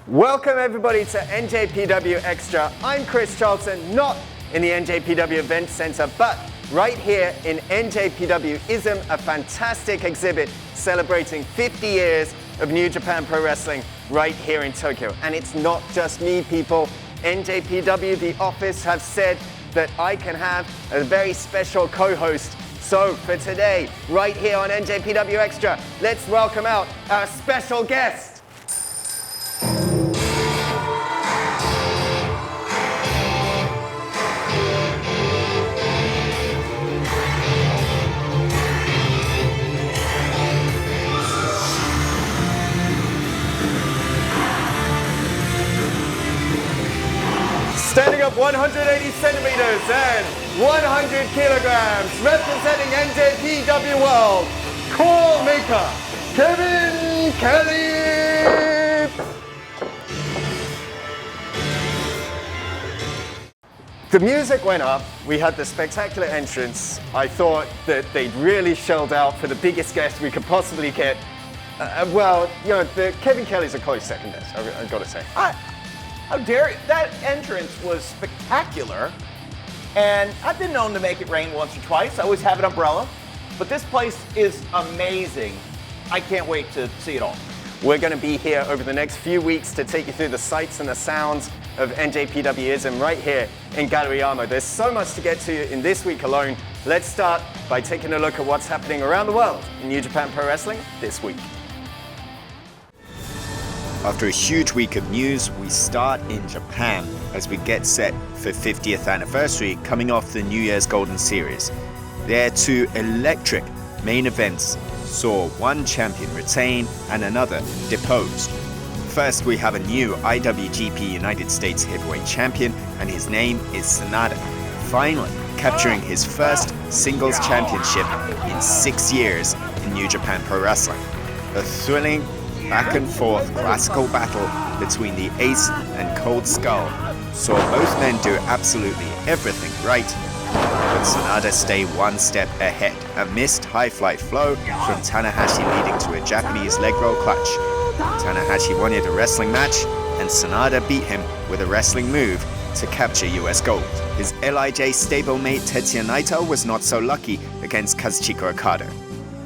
Welcome everybody to NJPW Extra. I'm Chris Charlton, not in the NJPW Event Center, but right here in NJPW ISM, a fantastic exhibit celebrating 50 years of New Japan Pro Wrestling right here in Tokyo. And it's not just me, people. NJPW, the office, have said that I can have a very special co-host. So for today, right here on NJPW Extra, let's welcome out our special guest. Standing up 180 centimeters and 100 kilograms, representing NJPW World, Core Maker, Kevin Kelly! The music went up, we had the spectacular entrance. I thought that they'd really shelled out for the biggest guest we could possibly get. Kevin Kelly's a close second best, I've got to say. How dare you? That entrance was spectacular, and I've been known to make it rain once or twice. I always have an umbrella, but this place is amazing. I can't wait to see it all. We're going to be here over the next few weeks to take you through the sights and the sounds of NJPWism right here in Gallery-Armo. There's so much to get to in this week alone. Let's start by taking a look at what's happening around the world in New Japan Pro Wrestling this week. After a huge week of news, we start in Japan as we get set for 50th anniversary coming off the New Year's Golden Series. Their two electric main events saw one champion retain and another deposed. First, we have a new IWGP United States Heavyweight Champion, and his name is Sanada, finally capturing his first singles championship in 6 years in New Japan Pro Wrestling. A thrilling back and forth classical battle between the Ace and Cold Skull saw both men do absolutely everything right, but Sanada stay one step ahead. A missed high fly flow from Tanahashi leading to a Japanese leg roll clutch. Tanahashi wanted a wrestling match, and Sanada beat him with a wrestling move to capture US gold. His LIJ stablemate Tetsuya Naito was not so lucky against Kazuchika Okada.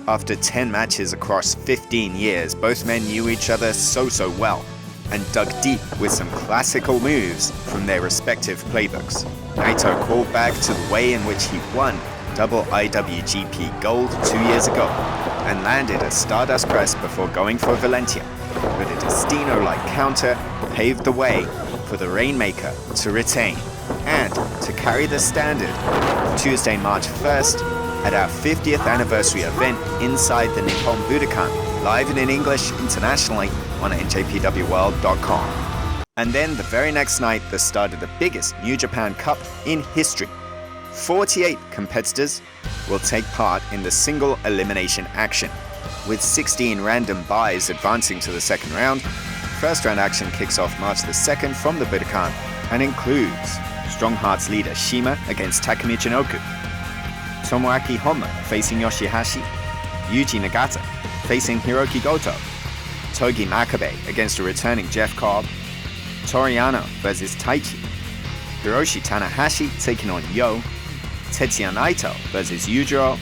After 10 matches across 15 years, both men knew each other so well and dug deep with some classical moves from their respective playbooks. Naito called back to the way in which he won double IWGP gold 2 years ago and landed a Stardust press before going for Valentia, but a Destino-like counter paved the way for the Rainmaker to retain and to carry the standard Tuesday, March 1st, at our 50th anniversary event inside the Nippon Budokan, live and in English internationally on njpwworld.com. And then the very next night, the start of the biggest New Japan Cup in history. 48 competitors will take part in the single elimination action, with 16 random buys advancing to the second round. First round action kicks off March the 2nd from the Budokan and includes Strong Hearts leader Shima against Takumi Chinoku, Tomoaki Honma facing Yoshihashi, Yuji Nagata facing Hiroki Goto, Togi Makabe against a returning Jeff Cobb, Toriano versus Taichi, Hiroshi Tanahashi taking on Yo, Tetsuya Naito versus Yujiro,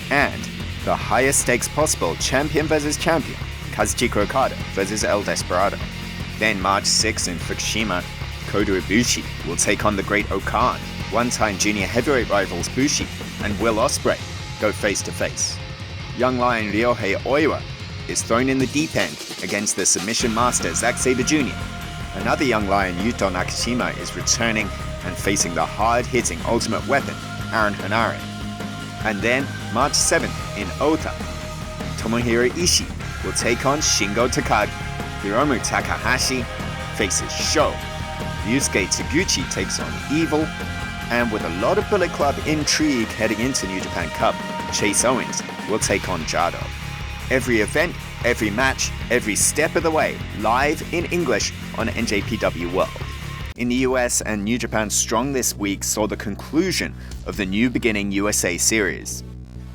and the highest stakes possible champion versus champion, Kazuchika Okada versus El Desperado. Then March 6th in Fukushima, Kota Ibushi will take on the Great Okan. One-time junior heavyweight rivals Bushi and Will Ospreay go face-to-face. Young Lion Ryohei Oiwa is thrown in the deep end against the submission master Zack Sabre Jr. Another young lion, Yuto Nakashima, is returning and facing the hard-hitting Ultimate Weapon, Aaron Henare. And then, March 7th in Ota, Tomohiro Ishii will take on Shingo Takagi. Hiromu Takahashi faces Sho. Yusuke Taguchi takes on Evil. And with a lot of Bullet Club intrigue heading into New Japan Cup, Chase Owens will take on Jado. Every event, every match, every step of the way, live in English on NJPW World. In the US and New Japan Strong this week saw the conclusion of the New Beginning USA series,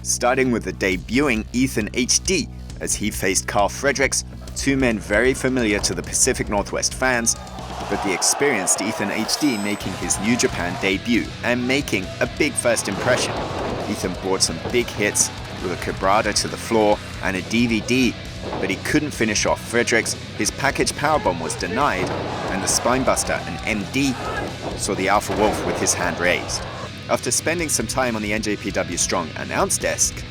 starting with the debuting Ethan HD as he faced Carl Fredericks, two men very familiar to the Pacific Northwest fans, but the experienced Ethan HD making his New Japan debut and making a big first impression. Ethan brought some big hits with a quebrada to the floor and a DVD, but he couldn't finish off Fredericks. His package powerbomb was denied, and the spinebuster, an MD, saw the Alpha Wolf with his hand raised. After spending some time on the NJPW Strong announce desk,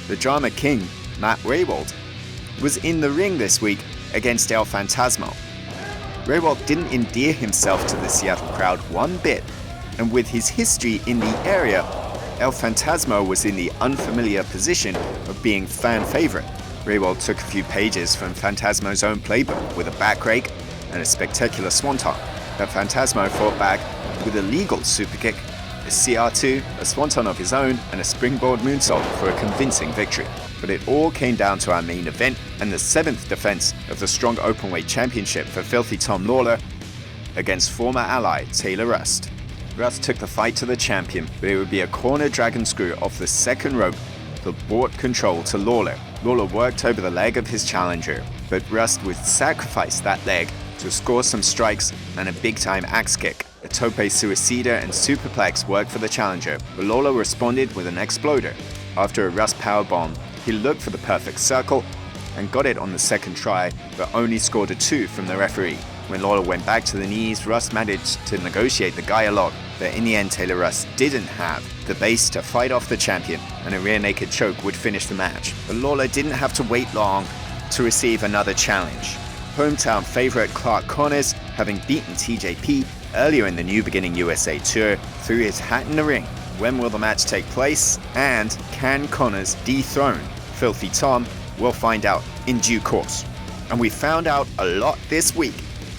the drama king, Matt Raywald, was in the ring this week against El Phantasmo. Raywald didn't endear himself to the Seattle crowd one bit, and with his history in the area, El Phantasmo was in the unfamiliar position of being fan favorite. Raywald took a few pages from Phantasmo's own playbook with a back rake and a spectacular swanton. But Phantasmo fought back with a legal superkick, a CR2, a swanton of his own, and a springboard moonsault for a convincing victory. But it all came down to our main event and the 7th defense of the Strong Openweight Championship for Filthy Tom Lawler against former ally Taylor Rust. Rust took the fight to the champion, but it would be a corner dragon screw off the second rope that brought control to Lawler. Lawler worked over the leg of his challenger, but Rust would sacrifice that leg to score some strikes and a big-time axe kick. A tope suicida and superplex worked for the challenger, but Lawler responded with an exploder. After a Rust powerbomb, he looked for the perfect circle and got it on the second try, but only scored a 2 from the referee. When Lawler went back to the knees, Rust managed to negotiate the Gaia lock, but in the end Taylor Rust didn't have the base to fight off the champion, and a rear naked choke would finish the match. But Lawler didn't have to wait long to receive another challenge. Hometown favorite Clark Connors, having beaten TJP earlier in the New Beginning USA Tour, threw his hat in the ring. When will the match take place? And can Connors dethrone Filthy Tom? We'll find out in due course. And we found out a lot this week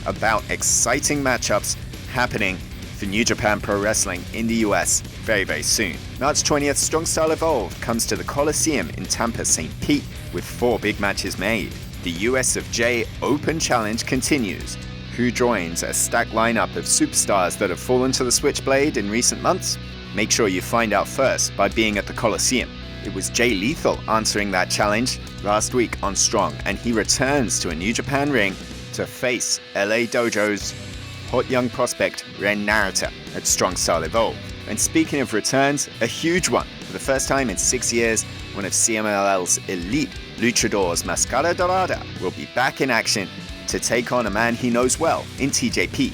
about exciting matchups happening for New Japan Pro Wrestling in the US very, very soon. March 20th, Strong Style Evolved comes to the Coliseum in Tampa, St. Pete with 4 big matches made. The US of J Open Challenge continues. Who joins a stacked lineup of superstars that have fallen to the switchblade in recent months? Make sure you find out first by being at the Coliseum. It was Jay Lethal answering that challenge last week on Strong, and he returns to a New Japan ring to face LA Dojo's hot young prospect Ren Narita at Strong Style Evolve. And speaking of returns, a huge one. For the first time in 6 years, one of CMLL's elite luchadors, Mascara Dorada, will be back in action to take on a man he knows well in TJP.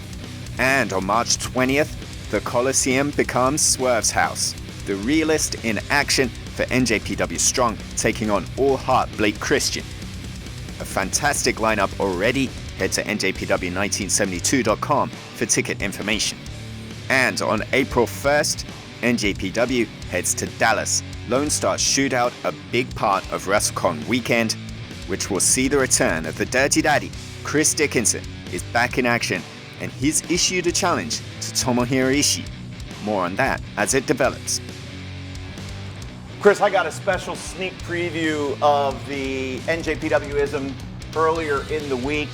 And on March 20th, the Coliseum becomes Swerve's house. The realist in action for NJPW Strong, taking on All Heart Blake Christian. A fantastic lineup already. Head to njpw1972.com for ticket information. And on April 1st, NJPW heads to Dallas. Lone Star Shootout, a big part of WrestleCon weekend, which will see the return of the Dirty Daddy. Chris Dickinson is back in action, and he's issued a challenge to Tomohiro Ishii. More on that as it develops. Chris, I got a special sneak preview of the NJPW-ism earlier in the week,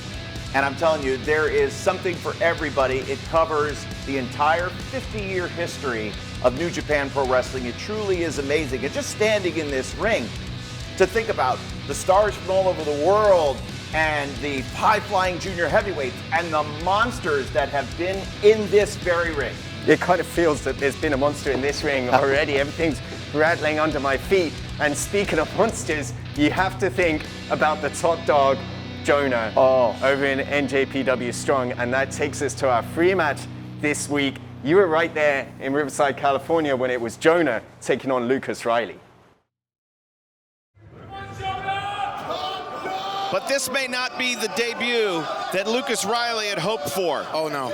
and I'm telling you, there is something for everybody. It covers the entire 50-year history of New Japan Pro Wrestling. It truly is amazing. And just standing in this ring, to think about the stars from all over the world and the high-flying junior heavyweights and the monsters that have been in this very ring. It kind of feels that there's been a monster in this ring already. Everything's rattling under my feet. And speaking of monsters, you have to think about the top dog, Jonah, over in NJPW Strong. And that takes us to our free match this week. You were right there in Riverside, California when it was Jonah taking on Lucas Riley. But this may not be the debut that Lucas Riley had hoped for. Oh, no.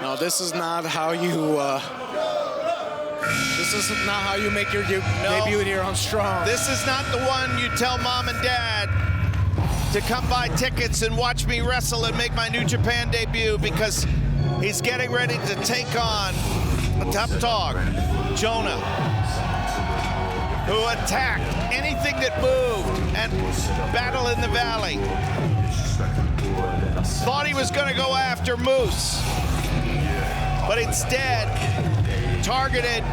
No, this is not how you, this is not how you make your debut here on Strong. This is not the one you tell mom and dad to come buy tickets and watch me wrestle and make my New Japan debut, because he's getting ready to take on a top dog, Jonah, who attacked anything that moved and battle in the valley. Thought he was going to go after Moose, but instead targeted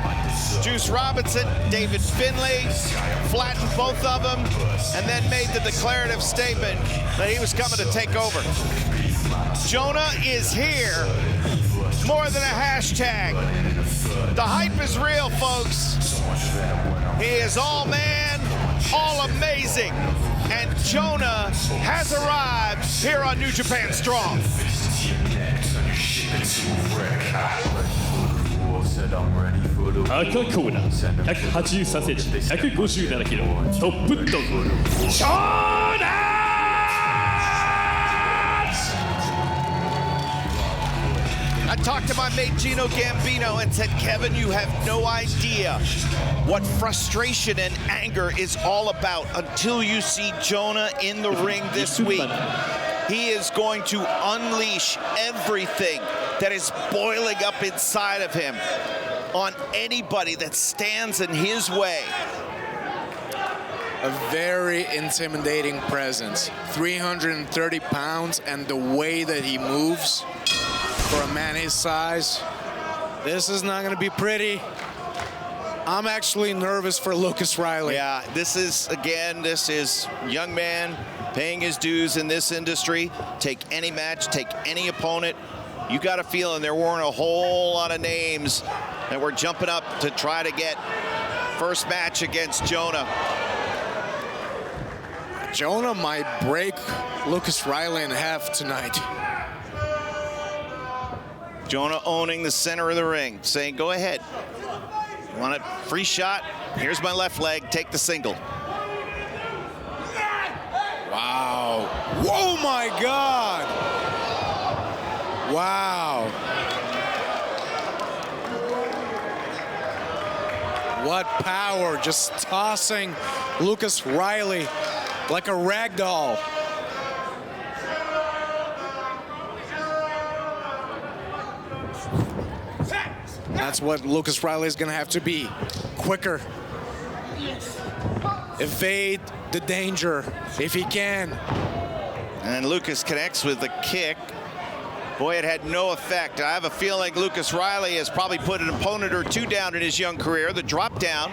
Juice Robinson, David Finlay, flattened both of them, and then made the declarative statement that he was coming to take over. Jonah is here, more than a hashtag. The hype is real, folks. He is all man, all amazing, and Jonah has arrived here on New Japan Strong. 赤コーナー183センチ157キロトップドッグジョーナー I talked to my mate Gino Gambino and said, Kevin, you have no idea what frustration and anger is all about until you see Jonah in the ring this week. He is going to unleash everything that is boiling up inside of him on anybody that stands in his way. A very intimidating presence. 330 pounds, and the way that he moves for a man his size, this is not going to be pretty. I'm actually nervous for Lucas Riley. Yeah, this is young man paying his dues in this industry. Take any match, take any opponent. You got a feeling there weren't a whole lot of names that were jumping up to try to get first match against Jonah. Jonah might break Lucas Riley in half tonight. Jonah owning the center of the ring, saying, go ahead. You want a free shot? Here's my left leg, take the single. Wow. Whoa, my God. Wow. What power, just tossing Lucas Riley like a rag doll. That's what Lucas Riley is going to have to be. Quicker. Evade the danger if he can. And Lucas connects with the kick. Boy, it had no effect. I have a feeling Lucas Riley has probably put an opponent or two down in his young career. The drop down.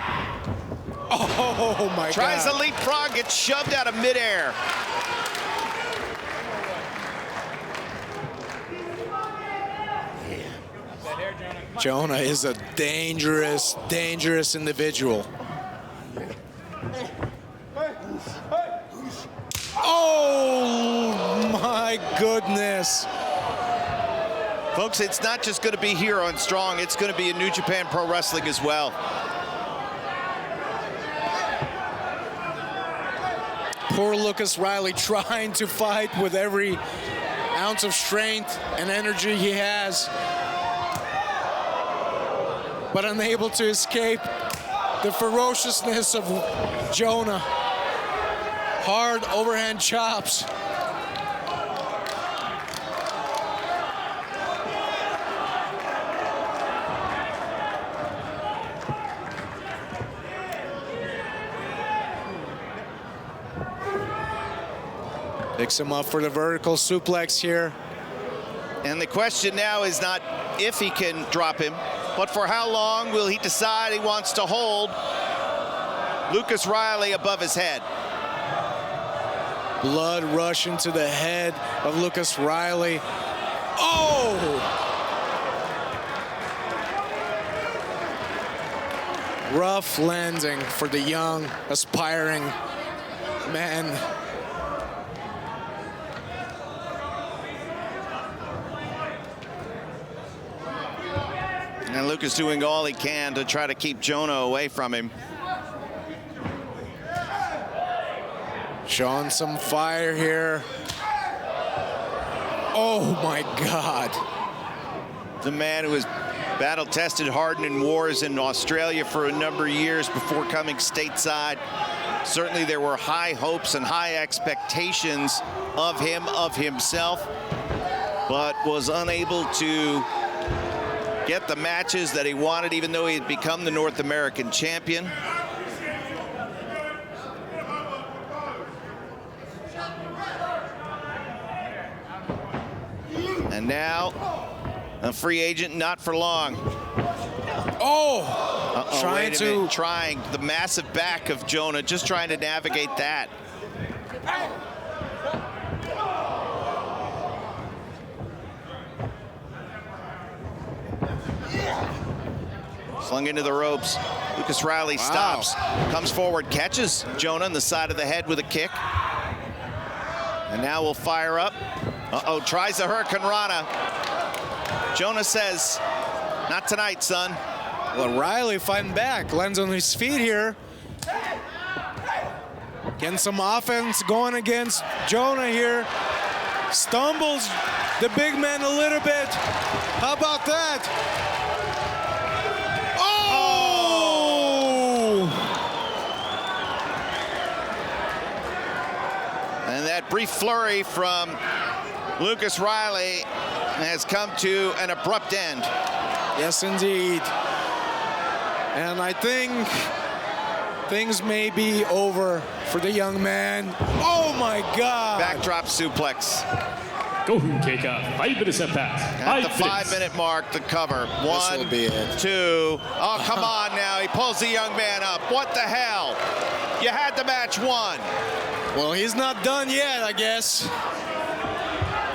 Oh, my God. Tries to leapfrog, gets shoved out of midair. Jonah is a dangerous, dangerous individual. Oh, my goodness. Folks, it's not just going to be here on Strong. It's going to be in New Japan Pro Wrestling as well. Poor Lucas Riley trying to fight with every ounce of strength and energy he has, but unable to escape the ferociousness of Jonah. Hard overhand chops. Picks him up for the vertical suplex here. And the question now is not if he can drop him, but for how long will he decide he wants to hold Lucas Riley above his head. Blood rushing to the head of Lucas Riley. Oh! Rough landing for the young, aspiring man. And Lucas doing all he can to try to keep Jonah away from him. Showing some fire here. Oh my God. The man who was battle-tested, hardened in wars in Australia for a number of years before coming stateside. Certainly there were high hopes and high expectations of him, of himself, but was unable to get the matches that he wanted, even though he had become the North American champion. And now, a free agent, not for long. Oh! Trying to... Trying the massive back of Jonah, just trying to navigate that. Slung into the ropes. Lucas Riley stops, comes forward, catches Jonah on the side of the head with a kick. And now we'll fire up. Uh-oh, tries the Hurricane Rana. Jonah says, not tonight, son. Well, Riley fighting back, lands on his feet here. Getting some offense going against Jonah here. Stumbles the big man a little bit. How about that? Oh! And that brief flurry from Lucas Riley has come to an abrupt end. Yes, indeed. And I think things may be over for the young man. Oh my God! Backdrop suplex. 5分経過、5 minutes have passed. At the 5-minute mark, the cover. 1, will be it. 2. Oh, come on now. He pulls the young man up. What the hell? You had the match won. Well, he's not done yet, I guess.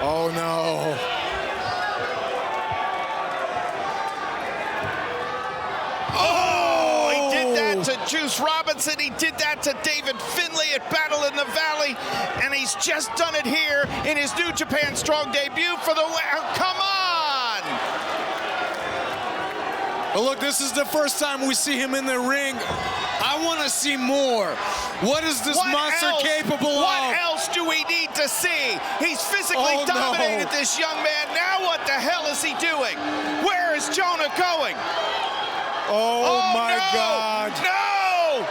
Oh no. Oh, he did that to Juice Robinson. He did that to David Finlay at Battle in the Valley. And he's just done it here in his New Japan Strong debut for the... Come on! But look, this is the first time we see him in the ring. I want to see more. What is this monster capable of? What else do we need to see? He's physically dominated this young man. Now what the hell is he doing? Where is Jonah going? Oh my God. No!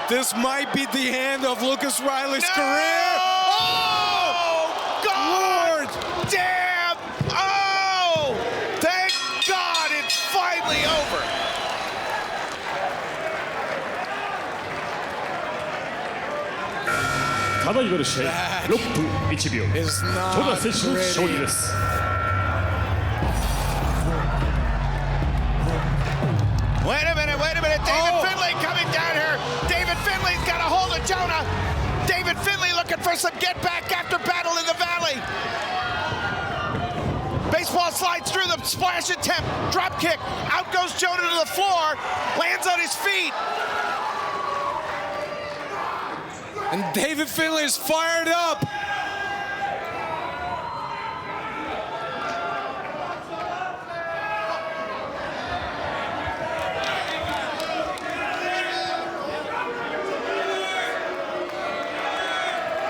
This might be the end of Lucas Riley's career. Oh! God! Damn! Oh! Thank God it's finally over. ただいまの試合、6分1秒。 Is not ジョナ選手の勝利 ready. です。 Wait a minute, David Finlay coming down here. David Finlay's got a hold of Jonah. David Finlay looking for some get back after Battle in the Valley. Baseball slides through the splash attempt, drop kick. Out goes Jonah to the floor, lands on his feet. And David Finlay is fired up.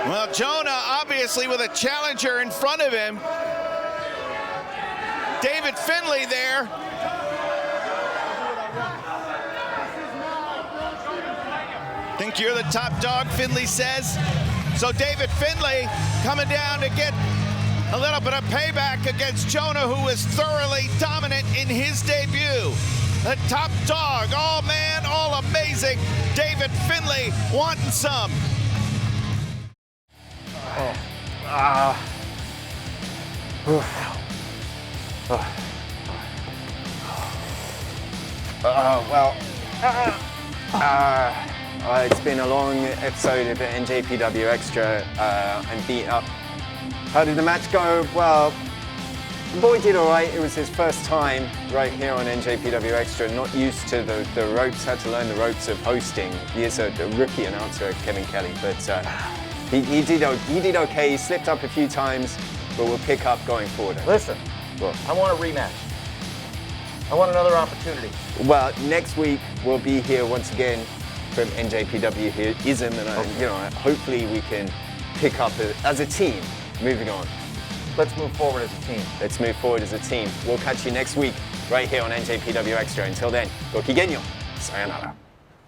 Well, Jonah obviously with a challenger in front of him. David Finlay there. Think you're the top dog, Finlay says. So David Finlay coming down to get a little bit of payback against Jonah, who was thoroughly dominant in his debut. The top dog, all man, all amazing. David Finlay wanting some. It's been a long episode of the NJPW Extra. I'm beat up. How did the match go? Well, the boy did all right. It was his first time right here on NJPW Extra. Not used to the ropes. Had to learn the ropes of hosting. He is a rookie announcer, Kevin Kelly, but he did okay. He slipped up a few times, but we'll pick up going forward. Listen, I want a rematch. I want another opportunity. Well, next week we'll be here once again from NJPW here, ISM, and hopefully we can pick up as a team. Moving on. Let's move forward as a team. Let's move forward as a team. We'll catch you next week right here on NJPW Extra. Until then, go Kigenyo. Sayonara.